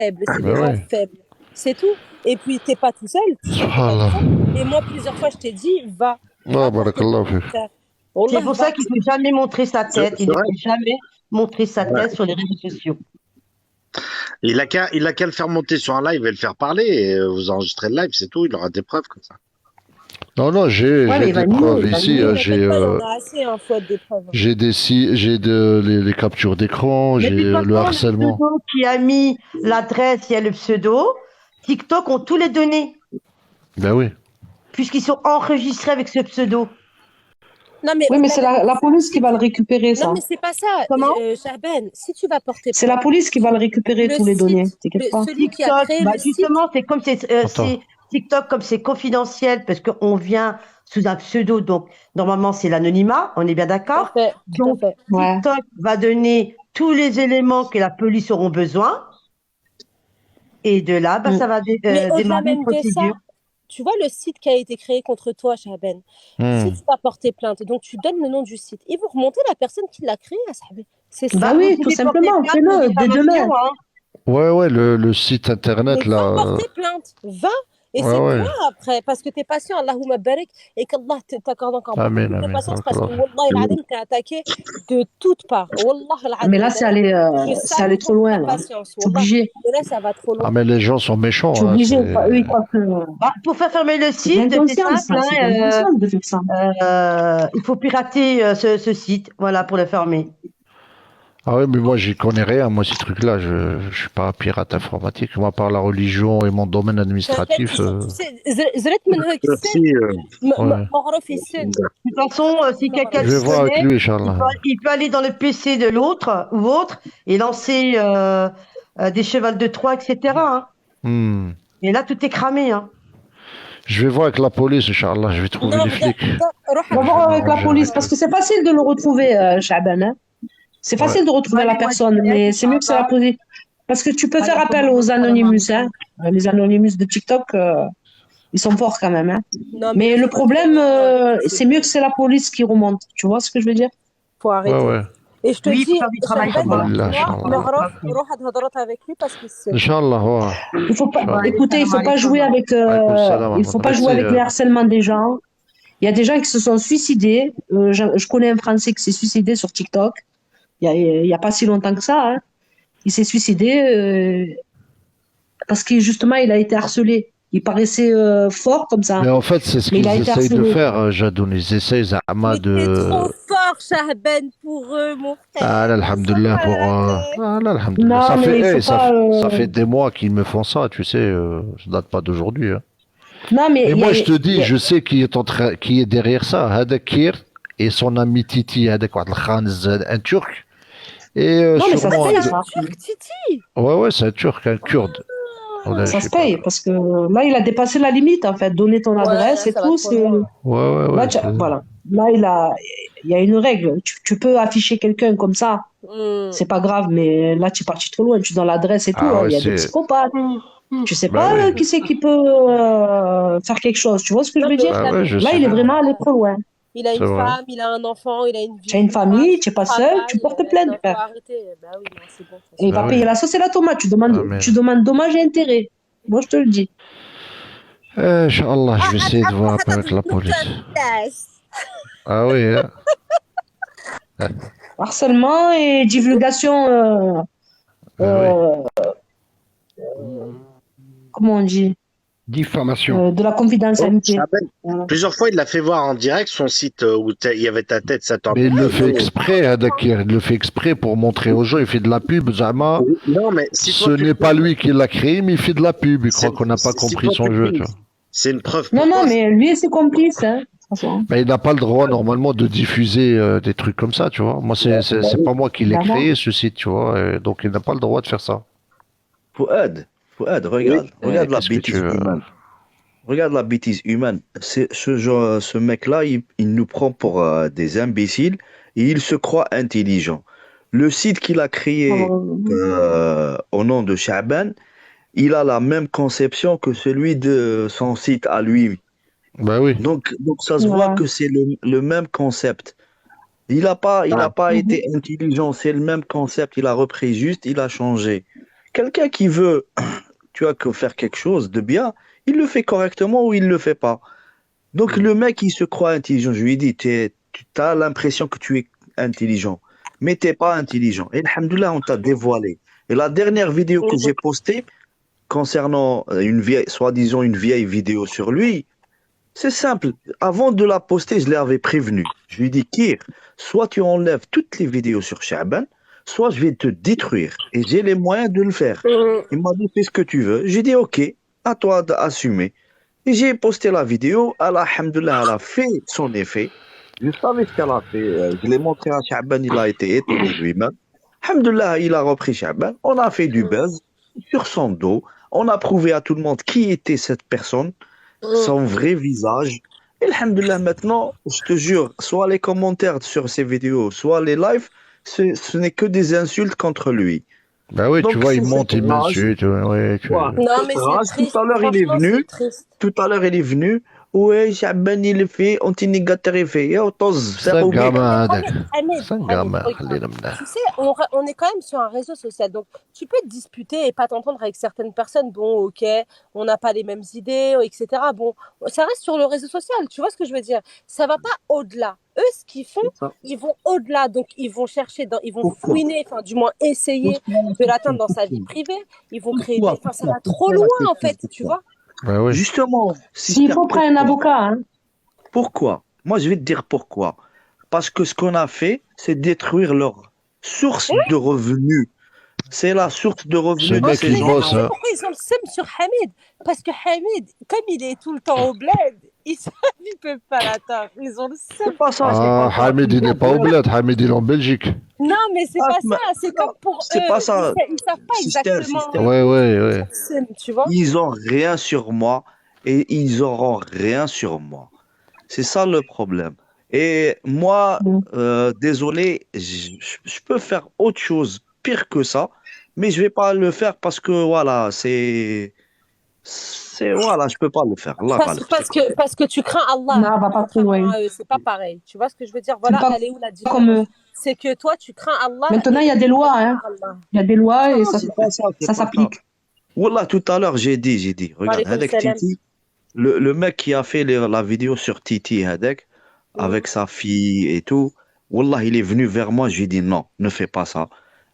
c'est des Ben gens oui. faibles. C'est tout. Et puis, t'es pas tout seul, tu sais que t'es pas tout Subhanallah. seul. Et moi, plusieurs fois, je t'ai dit, va Ah, porter barakallahu plainte, fik. frère. C'est Wallah, pour ça va. qu'il ne faut jamais montrer sa tête. C'est Il ne vrai. faut jamais montrer sa Ouais. tête sur les réseaux sociaux. Il a qu'à le faire monter sur un live et le faire parler. Et vous enregistrez le live, c'est tout. Il aura des preuves comme ça. Non, non, Ouais, mais j'ai il va des nier, preuves il va ici. nier. T'inquiète pas, il y en a assez, hein, faut être des preuves. Les captures d'écran, Mais de j'ai toute le façon, le harcèlement. pseudo qui a mis l'adresse, il y a le pseudo. TikTok ont tous les données, Ben oui. puisqu'ils sont enregistrés avec ce pseudo. Non, mais Oui, mais au-delà c'est même de la ça, police qui si va tu... le récupérer, Non, ça. mais c'est pas ça, Comment? Shahben. Si tu vas porter C'est la plainte, police qui va le récupérer, le tous les données. site, T'inquiète pas. celui qui a TikTok, créé bah le site, justement, c'est comme Attends. c'est TikTok, comme c'est confidentiel, parce qu'on vient sous un pseudo, donc normalement c'est l'anonymat, on est bien tout à d'accord? fait, tout à Donc fait. Ouais. TikTok va donner tous les éléments que la police auront besoin, et de là, bah, Mm. ça va Mais au-delà démarrer une même de ça, procédure. tu vois le site qui a été créé contre toi, Shahben. Si Hmm. tu vas porter plainte, donc tu donnes le nom du site, ils vont remonter la personne qui l'a créé, Shahben. C'est Bah ça. Vous oui, tout pouvez porter simplement, plainte pour fais-le dès demain. diffamation, hein. Ouais, le site internet, Mais va là. porter plainte, va. Et Ouais, c'est ouais. toi après, parce que tu es patient, Allahumma barik, et qu'Allah t'accorde encore beaucoup Amen, plus de amen. patience, parce que Barakallahu fik. Wallah al-Adim, t'es attaqué de toutes parts. Wallah Mais al-Adim. là, Je c'est allé salue trop ta loin, là. patience. C'est Wallah, obligé. mais là, ça va trop Ah, loin. mais les gens sont méchants, C'est hein. obligé. Eux, ils croient que Bah, pour faire fermer le c'est de site, c'est l'inconscience, simple, ça. C'est de hein, l'inconscience de faire ça. il faut pirater ce site, voilà, pour le fermer. Ah oui, mais moi, j'y connais rien, moi, ces trucs-là. Je suis pas pirate informatique. Moi, par la religion et mon domaine T'inquiète, administratif, tu sais, زرت من هيك Merci. السن ouais. معروف السن. De toute façon, si quelqu'un Je vais s'y voir avec connaît, lui, Inch'Allah. il peut aller dans le PC de l'autre ou autre et lancer des chevals de Troie, etc., hein. Hmm. Et là, tout est cramé, hein. Je vais voir avec la police, Inch'Allah. Je vais trouver Non, les flics. روح On va Je vais voir avec la m'arranger police, avec parce eux. que c'est facile de le retrouver, Shaban, hein. C'est Ouais. facile de retrouver la Allez, moi, personne, je mais dirais, c'est mieux que c'est la police. Parce que tu peux faire appel aux Anonymous, hein. Les Anonymous de TikTok, ils sont forts quand même, hein. Non, Mais le là, problème, c'est c'est mieux que c'est la police qui remonte. Tu vois ce que je veux dire? faut Ouais, arrêter. ouais. Et je te lui, il faut dis, faire du travail Shahben, pour moi. Alhamdulillah, moi, Inch'Allah. نعرف روح هضرات avec lui parce qu'il se Inch'Allah, ouais. Il faut pas, Inch'Allah. écoutez, il faut pas jouer avec, Alaykoum salam, il faut pas Ahmed. jouer avec Merci, les harcèlements des gens. Il y a des gens qui se sont suicidés. Je connais un Français qui s'est suicidé sur TikTok. Il y a pas si longtemps que ça, hein. Il s'est suicidé parce que justement, il a été harcelé. Il paraissait fort comme ça, Mais en fait, c'est ce mais il a qu'ils été essayent de harcelé. faire, Jadoun. Ils essayent, Zahma, Mais t'es trop de. fort, Shahben, pour eux, mon frère. Ah, là, alhamdulillah, pour. Ah, là, alhamdulillah. Non, Ça mais fait, il faut pas. ça fait des mois qu'ils me font ça, tu sais. Ça date pas d'aujourd'hui, hein. Non, mais Et il y moi, a- je te dis, il y a- je sais qui est derrière ça. Hadak Kir et son ami Titi, Hadak Wad Khanz, un Turc. Et Non, mais ça se sûrement. paye, ça. Turc, Titi. Ouais, ouais, c'est un Turc, un Kurde. Voilà, je Ça sais se pas. paye parce que là, il a dépassé la limite en fait. Donner ton adresse et ça va tout, trop c'est. loin. Ouais, ouais, Là, ouais. voilà. Là, il y a une règle. Tu peux afficher quelqu'un comme ça, c'est pas grave, mais là, tu es parti trop loin. Tu donnes l'adresse et tout. Ah Hein. ouais, Il y a des c'est. psychopathes. Tu sais Bah pas oui. qui c'est qui peut faire quelque chose. Tu vois ce que je Non, veux mais dire? Bah ouais, je Là, sais. il est vraiment allé trop loin. il a C'est une vrai. femme, il a un enfant, il a une vie. Tu as une famille, tu n'es pas seul, tu Travail, portes plainte, non, faut frère. arrêter. Bah oui, non, c'est bon. Et il Bah va oui. payer la sauce et la tomate. Amen. Tu demandes dommage et intérêt. Moi, je te le dis. Inch'Allah, je vais essayer de voir un peu avec la police. Ah oui, hein. Harcèlement et divulgation, Ah oui. comment on dit, Diffamation. de la confidentialité. Shahben, Voilà. plusieurs fois, il l'a fait voir en direct son site où il y avait ta tête, ça Mais il le t'embête. fait exprès, Hadakir. Il le fait exprès pour montrer aux gens. Il fait de la pub, Zama. Non, mais si Ce toi tu n'est le pas fais, lui qui l'a créé, mais il fait de la pub. Il croit c'est- qu'on n'a pas si compris toi son tu jeu, le tu fais, vois. c'est une preuve Non, pour non, toi. mais lui et ses complices, hein. Franchement. Mais il n'a pas le droit, normalement, de diffuser des trucs comme ça, tu vois. Moi, c'est pas moi qui l'ai Clairement. créé, ce site, tu vois. Et donc, il n'a pas le droit de faire ça. Fouad, regarde, Eh, regarde la qu'est-ce que tu bêtise veux? humaine. Regarde la bêtise humaine. Ce mec-là, il nous prend pour des imbéciles et il se croit intelligent. Le site qu'il a créé au nom de Shaban, il a la même conception que celui de son site à lui. Bah oui. Donc ça se voit Ouais. que c'est le même concept. Il a pas été intelligent, c'est le même concept. Il a repris juste, il a changé. Quelqu'un qui veut, tu vois, que faire quelque chose de bien, il le fait correctement ou il le fait pas. Donc le mec, il se croit intelligent. Je lui ai dit, tu as l'impression que tu es intelligent, mais t'es pas intelligent. Et alhamdoulilah, on t'a dévoilé. Et la dernière vidéo que j'ai postée concernant soi-disant une vieille vidéo sur lui, c'est simple. Avant de la poster, je l'avais prévenu. Je lui ai dit, Kir, soit tu enlèves toutes les vidéos sur Sha'ban, soit je vais te détruire. Et j'ai les moyens de le faire. Il m'a dit, fais ce que tu veux. J'ai dit, ok, à toi d'assumer. Et j'ai posté la vidéo. Allah, alhamdoulilah, elle a fait son effet. Je savais ce qu'elle a fait. Je l'ai montré à Sha'ban, il a été étonné lui-même. Alhamdoulilah, il a repris Sha'ban. On a fait du buzz sur son dos. On a prouvé à tout le monde qui était cette personne, son vrai visage. Et alhamdoulilah, maintenant, je te jure, soit les commentaires sur ces vidéos, soit les lives, ce n'est que des insultes contre lui. Bah oui, tu Donc, vois, il c'est monte, cette il rage. m'insulte. Ouais, Ouais, Non, cette mais rage. c'est triste. Tout à l'heure, il est Franchement, venu. c'est triste. Tout à l'heure, il est venu. Ouais, Sha'ban, il fait anti-négateur, il fait. Yo, طز, C'est faire un oublier. gamin, Hamid, هذاك. Hamid, C'est un Hamid, gamin, regarde. خلينا منه. Tu sais, on est quand même sur un réseau social, donc tu peux te disputer et pas t'entendre avec certaines personnes. Bon, ok, on n'a pas les mêmes idées, etc. Bon, ça reste sur le réseau social, tu vois ce que je veux dire? Ça va pas au-delà. Eux, ce qu'ils font, C'est ça. ils vont au-delà, donc ils vont chercher, ils vont Pourquoi? fouiner, enfin du moins essayer de l'atteindre dans sa vie privée. Ils vont créer des... Enfin, ça va trop loin en fait, tu vois? Bah oui. Justement, S'il faut prendre un avocat, hein. Pourquoi? Moi, je vais te dire pourquoi. Parce que ce qu'on a fait, c'est détruire leur source de revenus. C'est la source de Ce revenus de mec, ces il Mais gens-là. bosse. tu sais Hein. pourquoi ils ont le seum sur Hamid? Parce que Hamid, comme il est tout le temps au bled, ils savent qu'ils peuvent pas l'atteindre. Ils ont le seum. C'est pas ça, c'est Ah, pas ça. Hamid, il n'est pas au bled. Hamid, il est en Belgique. Non, mais c'est Ah, pas mais- ça. C'est comme pour c'est eux. pas ça. Ils savent pas Système, exactement. système. Ouais, ouais, ouais. Ils ont le seum, tu vois? Ils ont rien sur moi et ils auront rien sur moi. C'est ça le problème. Et moi, désolé, je peux faire autre chose pire que ça, mais je vais pas le faire parce que voilà, voilà, je peux pas le faire. Allah Parce que tu crains Allah. Non, va pas plus loin. Contrairement à eux, c'est pas pareil. Tu vois ce que je veux dire? Voilà, pas elle est où la Comme différence? eux. C'est que toi, tu crains Allah. Maintenant, il y a des lois, hein. Allah. Il y a des lois et Non, ça, c'est pas ça, c'est ça pas s'applique. Wallah, tout à l'heure, j'ai dit, regarde, Walaikum avec salam. Titi, le mec qui a fait la vidéo sur Titi, Hadek, avec sa fille et tout, Wallah, il est venu vers moi, je lui ai dit non, ne fais pas ça.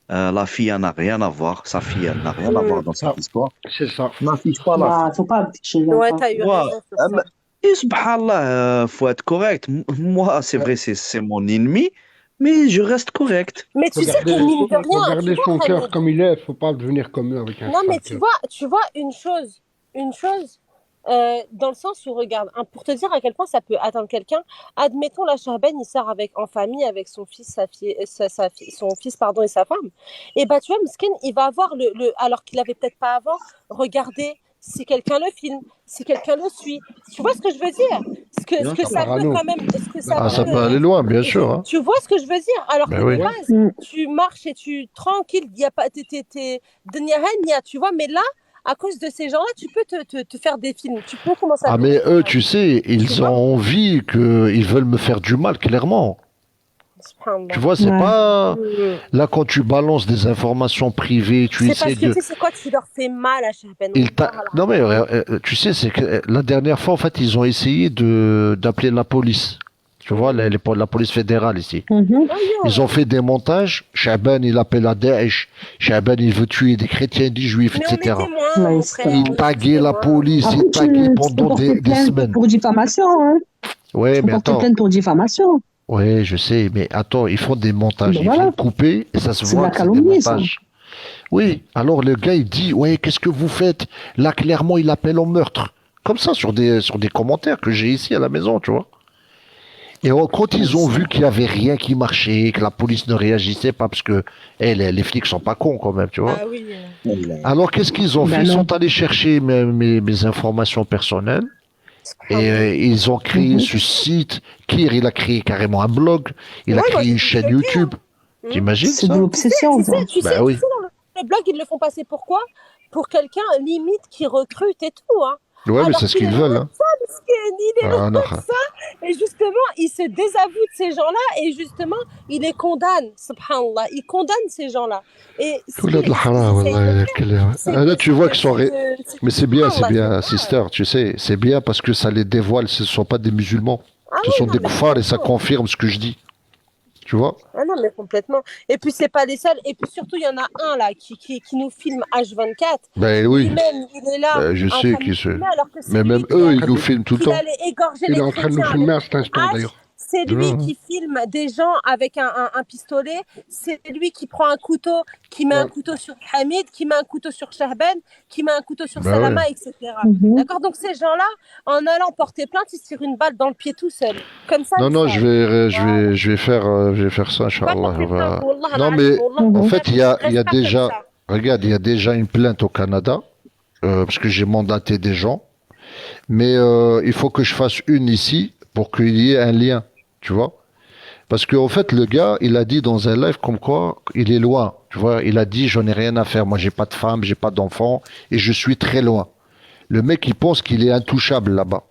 La fille, elle n'a rien à voir, sa fille, elle n'a rien à voir dans cette histoire. C'est ça. N'affiche pas la Bah, faut pas afficher les Ouais, enfants. t'as eu Ouais. raison sur ça. Et subhanallah, faut être correct. Moi, c'est vrai, c'est mon ennemi, mais je reste correct. Mais tu sais que mine de rien, tu Regardez vois, son cœur Hamid, comme il est, faut pas devenir comme eux avec un non, mais sale tu vois une chose, dans le sens où, regarde, hein, pour te dire à quel point ça peut atteindre quelqu'un, admettons, la Shahben, il sort en famille avec son fils, son fils, pardon, et sa femme. Et bah, tu vois, Miskin, il va avoir alors qu'il avait peut-être pas avant, regardez si quelqu'un le filme, si quelqu'un le suit. Tu vois ce que je veux dire? Ce que ça peut Parano. quand même, ce que ça Ah, ça peut- peut aller loin, bien sûr. Hein. Tu vois ce que je veux dire? Alors Ben que oui. de base, Mm. tu marches et tu tranquille, il y a pas tu vois, mais là, à cause de ces gens-là, tu peux te faire des films. Tu peux commencer à Ah, mais eux, tu sais, ils ont envie ils veulent me faire du mal, clairement. Subhanallah. Tu vois, c'est Ouais. pas. Mm. Là, quand tu balances des informations privées, tu C'est essaies parce que de. tu sais c'est quoi, tu leur fais mal à Shahben. Non, mais tu sais, c'est que la dernière fois, en fait, ils ont essayé d'appeler la police. Tu vois, la police fédérale ici. Mhm. Ils ont fait des montages. Sha'ban, il appelle à Daesh. Sha'ban, il veut tuer des chrétiens, des juifs, Mais on est etc. témoins, Ouais, mon c'est frère. ça. on Il est taguait la témoins. police, Après, il taguait tu pendant portes des plainte semaines. pour diffamation, hein. Ouais, Tu mais portes attends. plainte pour diffamation. Ouais, je sais, mais attends, ils font des montages. Ben Ils voilà. viennent couper et ça se C'est voit de la que c'est des calomnie, ça. montages. Oui, alors le gars, il dit, ouais, qu'est-ce que vous faites? Là, clairement, il appelle au meurtre. Comme ça, sur des commentaires que j'ai ici à la maison, tu vois. Et quand ils ont vu qu'il n'y avait rien qui marchait, que la police ne réagissait pas, parce que les flics sont pas cons quand même, tu vois. Ah oui. Alors qu'est-ce qu'ils ont Ben fait? Ils non. sont allés chercher mes informations personnelles et ils ont créé ce site. Kir, il a créé carrément un blog, il a Ouais, moi, créé une je chaîne te le dis, YouTube. T'imagines C'est ça? de l'obsession, ça. Tu sais, Bah oui. dans le blog, ils le font passer pour quoi? Pour quelqu'un limite qui recrute et tout, hein. Ouais, mais Alors c'est ce qu'il qu'ils est veulent. Hein. Il est Ah, non. et Et justement, il se désavoue de ces gens-là et justement, il les condamne, subhanallah. Il condamne ces gens-là. Et ce Tout là de qu'ils haram, essayent de wallah, faire, c'est là, tu vois qu'ils sont. Mais c'est bien, subhanallah, sister, tu sais, c'est bien parce que ça les dévoile, ce ne sont pas des musulmans. Ah Ce oui, sont non, des mais koufars et ça complètement. confirme ce que je dis. Tu vois? Ah non, mais complètement. Et puis, c'est pas les seuls. Et puis, surtout, il y en a un là qui nous filme H24. Ben oui, Lui-même, il est là je en sais train de qui nous c'est. filmer alors que c'est Mais même lui qui eux, a ils nous dit filment tout le qu'il temps. allait égorger Il est les en train de nous chrétiens filmer avec à cet instant, H. d'ailleurs. C'est lui qui filme des gens avec un pistolet. C'est lui qui prend un couteau, qui met un Ouais. couteau sur Hamid, qui met un couteau sur Shahben, qui met un couteau sur Ben Salama, ouais. etc. Mhm. D'accord? Donc, ces gens-là, en allant porter plainte, ils se tirent une balle dans le pied tout seul. Comme ça, Non, ils non, savent. Voilà. je vais faire ça, Va Inch'Allah. porter plainte. Wallah Non, al-azim, mais wallah, en Mhm. fait, il y a reste pas comme déjà, ça. regarde, il y a déjà une plainte au Canada, parce que j'ai mandaté des gens, mais il faut que je fasse une ici pour qu'il y ait un lien, tu vois? Parce qu'en fait, le gars, il a dit dans un live comme quoi il est loin, tu vois? Il a dit, j'en ai rien à faire, moi j'ai pas de femme, j'ai pas d'enfant, et je suis très loin. Le mec, il pense qu'il est intouchable là-bas.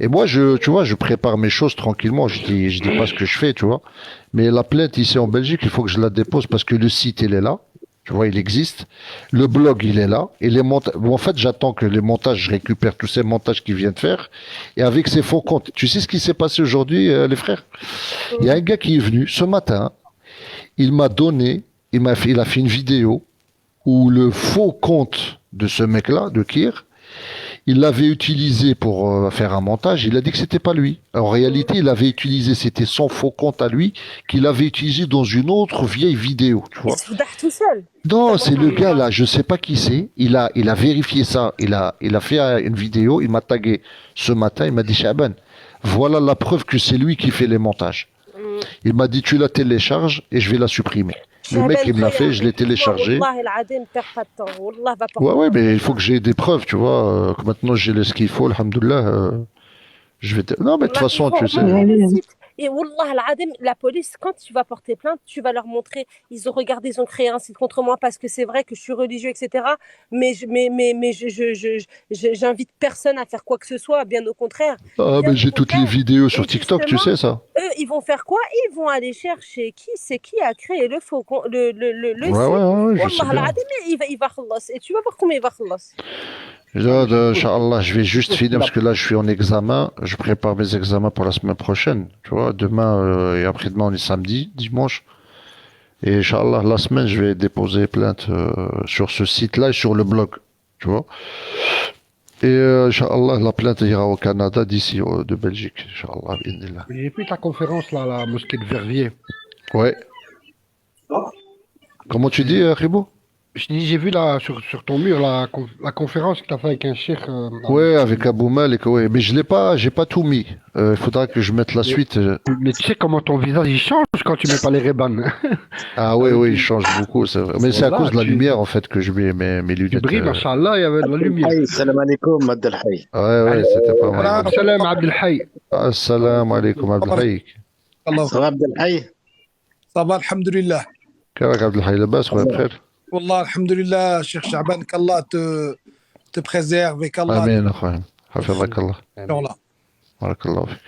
Et moi, tu vois, je prépare mes choses tranquillement. Je dis pas ce que je fais, tu vois. Mais la plainte ici en Belgique, il faut que je la dépose parce que le site, il est là. Tu vois, il existe. Le blog, il est là. Et les montages, bon, en fait, j'attends que les montages, je récupère tous ces montages qu'ils viennent de faire. Et avec ces faux comptes. Tu sais ce qui s'est passé aujourd'hui, les frères? Il y a un gars qui est venu ce matin. Il m'a donné, il a fait une vidéo où le faux compte de ce mec-là, de Kir, il l'avait utilisé pour faire un montage. Il a dit que c'était pas lui. En réalité, il avait utilisé, c'était son faux compte à lui, qu'il avait utilisé dans une autre vieille vidéo, tu Il vois. se fout tout seul. Non, c'est le gars Subhanallah. là, je sais pas qui c'est. Il a vérifié ça. Il a fait une vidéo. Il m'a tagué ce matin. Il m'a dit, Chaban, voilà la preuve que c'est lui qui fait les montages. Mm. Il m'a dit, tu la télécharges et je vais la supprimer. Le mec, Shaban il me l'a fait, je l'ai écoute-moi, téléchargé. Wallah al-Adim, perds pas de temps. Wallah, va Ouais, porter ouais, plainte. mais il faut Wallah. que j'ai des preuves, tu vois. Que maintenant, j'ai ce qu'il faut, alhamdoulilah. Je vais Non, mais de toute Wallah, il façon, faut tu sais. montrer le Ouais. site. Et Wallah al-Adim, la police, quand tu vas porter plainte, tu vas leur montrer. Ils ont regardé, ils ont créé un site contre moi parce que c'est vrai que je suis religieux, etc. Mais j'invite personne à faire quoi que ce soit, bien au contraire. Ah, Bien mais au j'ai toutes les contraire. vidéos sur Et TikTok, tu justement, sais ça. eux, ils vont faire quoi? Ils vont aller chercher qui a créé le faux le Ouais, ouais, site. ouais, je sais Wallah bien. al-Adim, il va khalas. Et tu vas voir comment il va khalas. Là, Inch'Allah, je vais juste finir parce que là, je suis en examen. Je prépare mes examens pour la semaine prochaine. Tu vois, demain et après-demain, on est samedi, dimanche. Et Inch'Allah, la semaine, je vais déposer plainte sur ce site-là et sur le blog. Tu vois. Et Inch'Allah, la plainte ira au Canada d'ici, de Belgique. Inch'Allah, bi'idhnillah. J'ai vu ta conférence là, à la mosquée de Verviers. Ouais. Comment tu dis, Ribo? Je dis, j'ai vu là sur ton mur la conférence que tu as fait avec un cheikh. Ouais, avec Abou Malik, ouais. Mais j'ai pas tout mis. Il faudra que je mette la Mais, suite. mais tu sais comment ton visage il change quand tu mets pas les rébans. Ah oui, oui, il change beaucoup, c'est vrai. Mais c'est à Voilà, cause de la lumière, en fait, que je mets mes tu lunettes. brilles, machallah, il y avait de la lumière. Hey, salam alaikum, Mad El Hay. Ouais, ouais, c'était pas mal. Wa salam Abdelhay. Assalamu alaikum, Abdelhaïk. الله Ça va, Abdel Hay? صباح الحمد لله كيفك عبد الحي لاباس خويا بخير؟ والله الحمد لله شيخ شعبان qu'Allah te préserve et qu'Allah امين اخويا حفظك الله te... بارك الله فيك